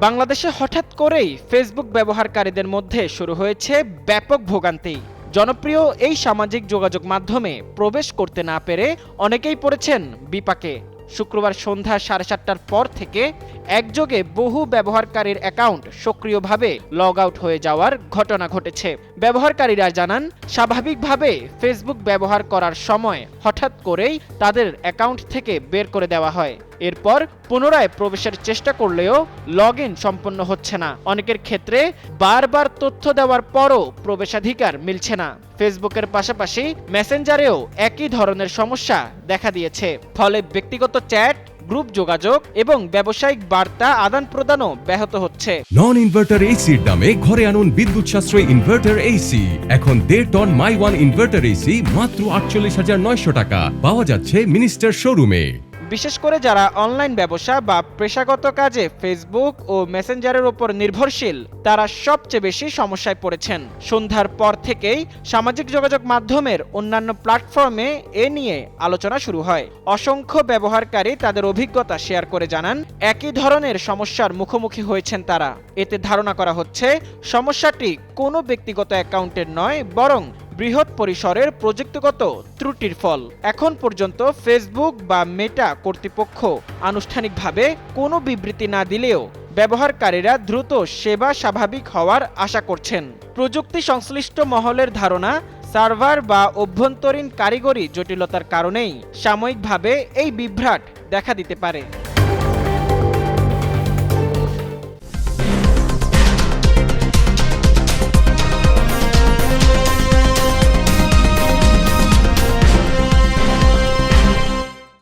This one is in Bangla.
বাংলাদেশে হঠাৎ করেই ফেসবুক ব্যবহারকারীদের মধ্যে শুরু হয়েছে ব্যাপক ভোগান্তি। জনপ্রিয় এই সামাজিক যোগাযোগ মাধ্যমে প্রবেশ করতে না পেরে অনেকেই পড়েছেন বিপাকে। শুক্রবার সন্ধ্যা 7:30টার পর থেকে একযোগে বহু ব্যবহারকারীর অ্যাকাউন্ট সক্রিয়ভাবে লগ আউট হয়ে যাওয়ার ঘটনা ঘটেছে। ব্যবহারকারীরা জানান, স্বাভাবিকভাবে ফেসবুক ব্যবহার করার সময় হঠাৎ করেই তাদের অ্যাকাউন্ট থেকে বের করে দেওয়া হয়। এরপর পুনরায় প্রবেশের চেষ্টা করলেও লগ ইন সম্পন্ন হচ্ছে না। অনেকের ক্ষেত্রে বারবার তথ্য দেওয়ার পরও প্রবেশাধিকার মিলছে না। ফেসবুকের পাশাপাশি মেসেঞ্জারেও একই ধরনের সমস্যা দেখা দিয়েছে। ফলে ব্যক্তিগত চ্যাট, গ্রুপ যোগাযোগ এবং ব্যবসায়িক বার্তা আদান প্রদানও ব্যাহত হচ্ছে। নন ইনভার্টার এসির দামে ঘরে আনুন বিদ্যুৎ সাশ্রয়ী ইনভার্টার এসি। এখন 1.5 ton my one inverter AC মাত্র 48,900 টাকা পাওয়া যাচ্ছে মিনিস্টার শোরুমে। বিশেষ করে যারা অনলাইন ব্যবসা বা পেশাগত কাজে ফেসবুক ও মেসেঞ্জারের উপর নির্ভরশীল, তারা সবচেয়ে বেশি সমস্যায় পড়েছেন। সন্ধ্যার পর থেকেই সামাজিক যোগাযোগ মাধ্যমের অন্যান্য প্ল্যাটফর্মে এ নিয়ে আলোচনা শুরু হয়। অসংখ্য ব্যবহারকারী তাদের অভিজ্ঞতা শেয়ার করে জানান, একই ধরনের সমস্যার মুখোমুখি হয়েছেন তারা। এতে ধারণা করা হচ্ছে সমস্যাটি কোনো ব্যক্তিগত অ্যাকাউন্টের নয়, বরং বৃহৎ পরিসরের প্রযুক্তিগত ত্রুটির ফল। এখন পর্যন্ত ফেসবুক বা মেটা কর্তৃপক্ষ আনুষ্ঠানিকভাবে কোনো বিবৃতি না দিলেও ব্যবহারকারীরা দ্রুত সেবা স্বাভাবিক হওয়ার আশা করছেন। প্রযুক্তি সংশ্লিষ্ট মহলের ধারণা, সার্ভার বা অভ্যন্তরীণ কারিগরি জটিলতার কারণেই সাময়িকভাবে এই বিভ্রাট দেখা দিতে পারে।